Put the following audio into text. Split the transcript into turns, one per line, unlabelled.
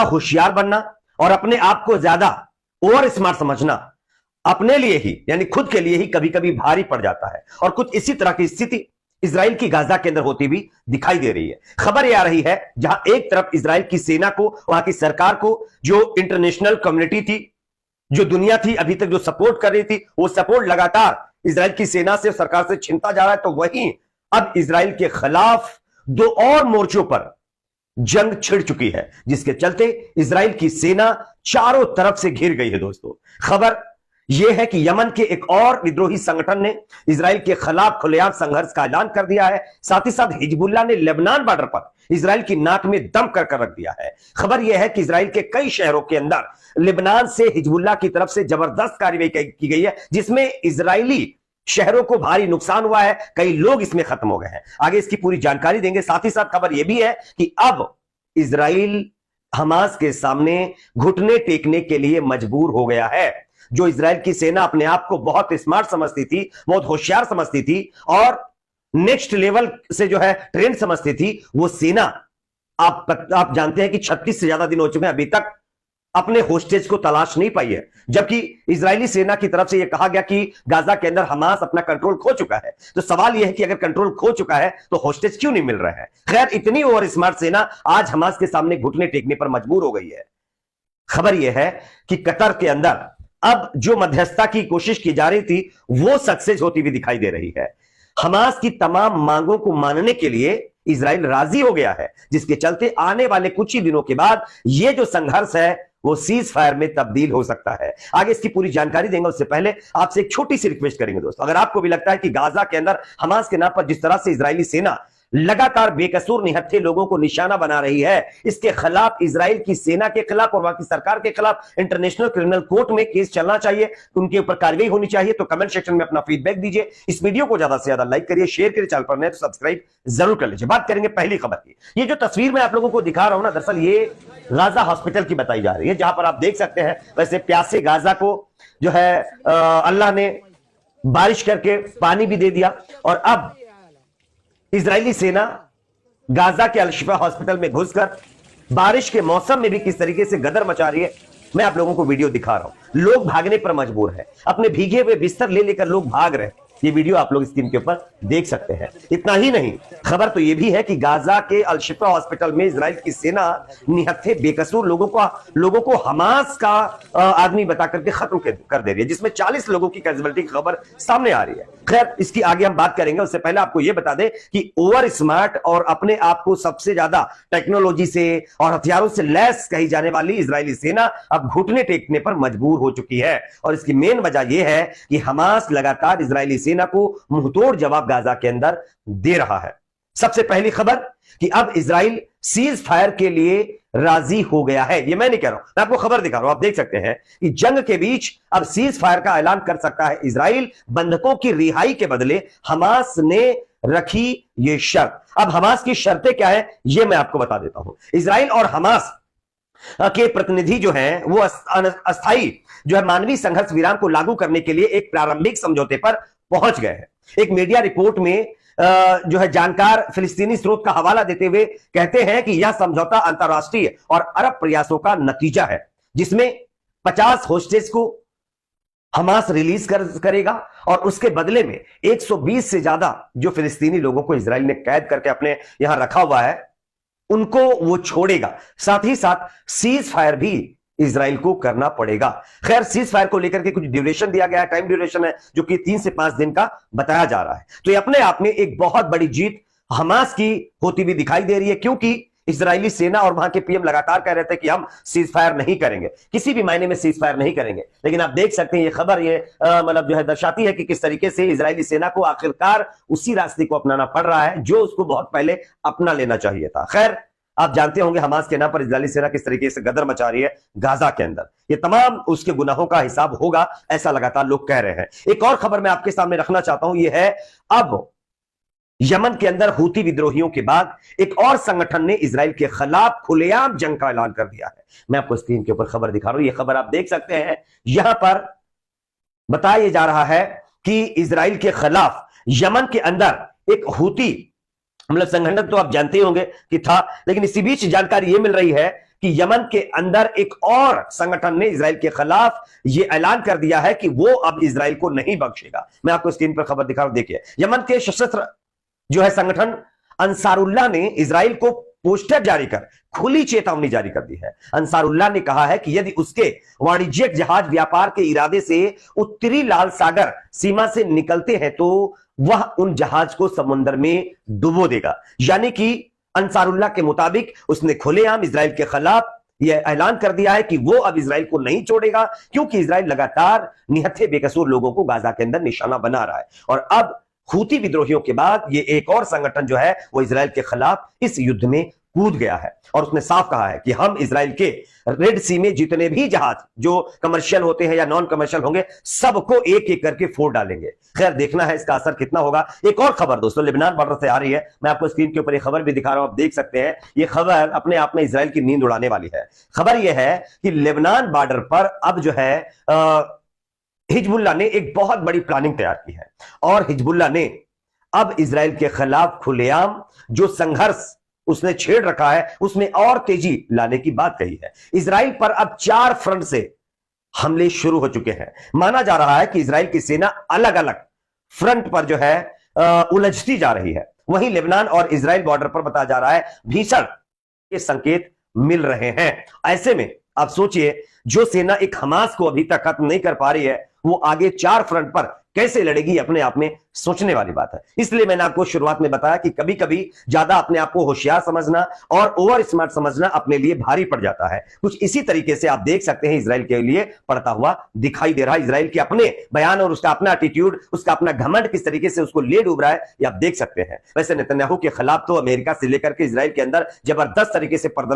होशियार बनना और अपने आप को ज्यादा ओवर स्मार्ट समझना अपने लिए ही यानी खुद के लिए ही कभी कभी भारी पड़ जाता है। और कुछ इसी तरह की स्थिति इजराइल की गाजा के अंदर होती हुई दिखाई दे रही है। खबर यह आ रही है जहां एक तरफ इजराइल की सेना को, वहां की सरकार को, जो इंटरनेशनल कम्युनिटी थी, जो दुनिया थी अभी तक जो सपोर्ट कर रही थी, वो सपोर्ट लगातार इजराइल की सेना से, सरकार से छिनता जा रहा है। तो वहीं अब इजराइल के खिलाफ दो और मोर्चों पर जंग छिड़ चुकी है, जिसके चलते इजराइल की सेना चारों तरफ से घिर गई है। दोस्तों, खबर यह है कि यमन के एक और विद्रोही संगठन ने इजराइल के खिलाफ खुलेआम संघर्ष का ऐलान कर दिया है। साथ ही साथ हिजबुल्लाह ने लेबनान बॉर्डर पर इजराइल की नाक में दम कर रख दिया है। खबर यह है कि इजराइल के कई शहरों के अंदर लेबनान से हिजबुल्लाह की तरफ से जबरदस्त कार्रवाई की गई है, जिसमें इजरायली शहरों को भारी नुकसान हुआ है, कई लोग इसमें खत्म हो गए हैं। आगे इसकी पूरी जानकारी देंगे। साथ ही साथ खबर यह भी है कि अब इजराइल हमास के सामने घुटने टेकने के लिए मजबूर हो गया है। जो इजराइल की सेना अपने आप को बहुत स्मार्ट समझती थी, बहुत होशियार समझती थी और नेक्स्ट लेवल से जो है ट्रेंड समझती थी, वो सेना आप जानते हैं कि 36 से ज्यादा दिन हो चुके हैं, अभी तक अपने होस्टेज को तलाश नहीं पाई है। जबकि इजरायली सेना की तरफ से यह कहा गया कि गाजा के अंदर हमास अपना कंट्रोल खो चुका है। तो सवाल यह है कि अगर कंट्रोल खो चुका है तो होस्टेज क्यों नहीं मिल रहा है। खैर, इतनी ओवर स्मार्ट सेना आज हमास के सामने घुटने टेकने पर मजबूर हो गई है। खबर यह है कि कतर के अंदर अब जो मध्यस्थता की कोशिश की जा रही थी, वो सक्सेस होती हुई दिखाई दे रही है। हमास की तमाम मांगों को मानने के लिए इजराइल राजी हो गया है, जिसके चलते आने वाले कुछ ही दिनों के बाद यह जो संघर्ष है वो सीज फायर में तब्दील हो सकता है। आगे इसकी पूरी जानकारी देंगे, उससे पहले आपसे एक छोटी सी रिक्वेस्ट करेंगे दोस्तों। अगर आपको भी लगता है कि गाजा के अंदर हमास के नाम पर जिस तरह से इजरायली सेना लगातार बेकसूर निहत्थे लोगों को निशाना बना रही है, इसके खिलाफ इजराइल की सेना के खिलाफ और वहां की सरकार के खिलाफ इंटरनेशनल क्रिमिनल कोर्ट में केस चलना चाहिए, उनके ऊपर कार्रवाई होनी चाहिए, तो कमेंट सेक्शन में अपना फीडबैक दीजिए। इस वीडियो को ज्यादा से ज्यादा लाइक करिए, शेयर करिए, चैनल पर नए तो सब्सक्राइब जरूर कर लीजिए। बात करेंगे पहली खबर की। ये जो तस्वीर मैं आप लोगों को दिखा रहा हूं ना, दरअसल ये गाजा हॉस्पिटल की बताई जा रही है, जहां पर आप देख सकते हैं वैसे प्यासे गाजा को जो है अल्लाह ने बारिश करके पानी भी दे दिया। और अब इजरायली सेना गाजा के अल-शिफा हॉस्पिटल में घुसकर बारिश के मौसम में भी किस तरीके से गदर मचा रही है, मैं आप लोगों को वीडियो दिखा रहा हूं। लोग भागने पर मजबूर हैं, अपने भीगे हुए बिस्तर ले लेकर लोग भाग रहे हैं। ये वीडियो आप लोग स्क्रीन के ऊपर देख सकते हैं। इतना ही नहीं, खबर तो ये भी है कि गाजा के अल-शिफा हॉस्पिटल में इजराइल की सेना निहत्थे बेकसूर लोगों को हमास का आदमी बता करके खत्म कर दे रही है, जिसमें 40 लोगों की कैजुअलिटी की खबर सामने आ रही है। खैर, इसकी आगे हम बात करेंगे, उससे पहले आपको यह बता दें कि ओवर स्मार्ट और अपने आप को सबसे ज्यादा टेक्नोलॉजी से और हथियारों से लैस कही जाने वाली इजरायली सेना अब घुटने टेकने पर मजबूर हो चुकी है। और इसकी मेन वजह यह है कि हमास लगातार इजरायली सेना को मुंहतोड़ जवाब गाजा के अंदर दे रहा है। सबसे पहली खबर कि अब इजराइल सीज फायर के लिए राजी हो गया है। ये मैं नहीं कह रहा हूं, मैं आपको खबर दिखा रहा हूं। आप देख सकते हैं कि जंग के बीच अब सीज फायर का ऐलान कर सकता है इजराइल। बंधकों की रिहाई के बदले हमास ने रखी ये शर्त। अब हमास की शर्तें क्या है, ये मैं आपको बता देता हूं। इजराइल और हमास के प्रतिनिधि जो हैं वो अस्थाई जो है मानवीय संघर्ष विराम को लागू करने के लिए एक प्रारंभिक समझौते पर पहुंच गए हैं। एक मीडिया रिपोर्ट में जो है जानकार फिलिस्तीनी स्रोत का हवाला देते हुए कहते हैं कि यह समझौता अंतरराष्ट्रीय और अरब प्रयासों का नतीजा है, जिसमें 50 होस्टेज को हमास रिलीज करेगा और उसके बदले में 120 से ज्यादा जो फिलिस्तीनी लोगों को इजराइल ने कैद करके अपने यहां रखा हुआ है, उनको वो छोड़ेगा। साथ ही साथ सीज फायर भी इजराइल को करना पड़ेगा। खैर, सीज फायर को लेकर के कुछ ड्यूरेशन दिया गया है, टाइम ड्यूरेशन है जो कि 3 से 5 दिन का बताया जा रहा है। तो ये अपने आप में एक बहुत बड़ी जीत हमास की होती हुई दिखाई दे रही है, क्योंकि इजरायली सेना और वहां के पीएम लगातार कह रहे थे कि हम सीज फायर नहीं करेंगे, किसी भी मायने में सीज फायर नहीं करेंगे। लेकिन आप देख सकते हैं ये खबर ये मतलब जो है दर्शाती है कि किस तरीके से इजरायली सेना को आखिरकार उसी रास्ते को अपनाना पड़ रहा है जो उसको बहुत पहले अपना लेना चाहिए था। खैर, आप जानते होंगे हमास के नाम पर इजरायली सेना किस तरीके से गदर मचा रही है गाजा के अंदर। ये तमाम उसके गुनाहों का हिसाब होगा, ऐसा लगातार लोग कह रहे हैं। एक और खबर मैं आपके सामने रखना चाहता हूं, यह है अब यमन के अंदर हूती विद्रोहियों के बाद एक और संगठन ने इजराइल के खिलाफ खुलेआम जंग का ऐलान कर दिया है। मैं आपको स्क्रीन के ऊपर खबर दिखा रहा हूं, यह खबर आप देख सकते हैं। यहां पर बताया जा रहा है कि इजराइल के खिलाफ यमन के अंदर एक हूती मतलब संगठन तो आप जानते होंगे कि था, लेकिन इसी बीच जानकारी यह मिल रही है कि यमन के अंदर एक और संगठन ने इजराइल के खिलाफ यह ऐलान कर दिया है कि वो अब इजराइल को नहीं बख्शेगा। मैं आपको स्क्रीन पर खबर दिखा रहा हूं, देखिए। यमन के सशस्त्र जो है संगठन अंसारुल्लाह ने इजराइल को पोस्टर जारी कर खुली चेतावनी जारी कर दी है। अंसारुल्लाह ने कहा है कि यदि उसके वाणिज्यिक जहाज व्यापार के इरादे से उत्तरी लाल सागर सीमा से निकलते हैं तो वह उन जहाज को समुद्र में डुबो देगा। यानी कि अंसारुल्लाह के मुताबिक उसने खुलेआम इजराइल के खिलाफ यह ऐलान कर दिया है कि वो अब इजराइल को नहीं छोड़ेगा, क्योंकि इजराइल लगातार निहत्थे बेकसूर लोगों को गाजा के अंदर निशाना बना रहा है। और अब हूती विद्रोहियों के बाद ये एक और संगठन जो है वो इजराइल के खिलाफ इस युद्ध में कूद गया है। और उसने साफ कहा है कि हम इजराइल के रेड सी में जितने भी जहाज जो कमर्शियल होते हैं या नॉन कमर्शियल होंगे, सबको एक एक करके फोड़ डालेंगे। खैर, देखना है इसका असर कितना होगा। एक और खबर दोस्तों लेबनान बॉर्डर से आ रही है। मैं आपको स्क्रीन के ऊपर एक खबर भी दिखा रहा हूं, आप देख सकते हैं। ये खबर अपने आप में इजराइल की नींद उड़ाने वाली है। खबर यह है कि लेबनान बॉर्डर पर अब जो है हिजबुल्लाह ने एक बहुत बड़ी प्लानिंग तैयार की है और हिजबुल्लाह ने अब इजराइल के खिलाफ खुलेआम जो संघर्ष उसने छेड़ रखा है उसमें और तेजी लाने की बात कही है। इजराइल पर अब 4 फ्रंट से हमले शुरू हो चुके हैं। माना जा रहा है कि इजराइल की सेना अलग अलग फ्रंट पर जो है उलझती जा रही है। वहीं लेबनान और इजराइल बॉर्डर पर बताया जा रहा है भीषण के संकेत मिल रहे हैं। ऐसे में आप सोचिए, जो सेना एक हमास को अभी तक खत्म नहीं कर पा रही है, वो आगे 4 फ्रंट पर कैसे लड़ेगी, अपने आप में सोचने वाली बात है। इसलिए मैंने आपको शुरुआत में बताया कि कभी कभी ज्यादा अपने आप को होशियार समझना और ओवर स्मार्ट समझना अपने लिए भारी पड़ जाता है। कुछ इसी तरीके से आप देख सकते हैं इजराइल के लिए पड़ता हुआ दिखाई दे रहा है। इजराइल के अपने बयान और उसका अपना एटीट्यूड, उसका अपना घमंड किस तरीके से उसको ले डूब रहा है, ये आप देख सकते हैं। वैसे नेतन्याहू के खिलाफ तो अमेरिका से लेकर के इजराइल के अंदर जबरदस्त तरीके से प्रदर्शन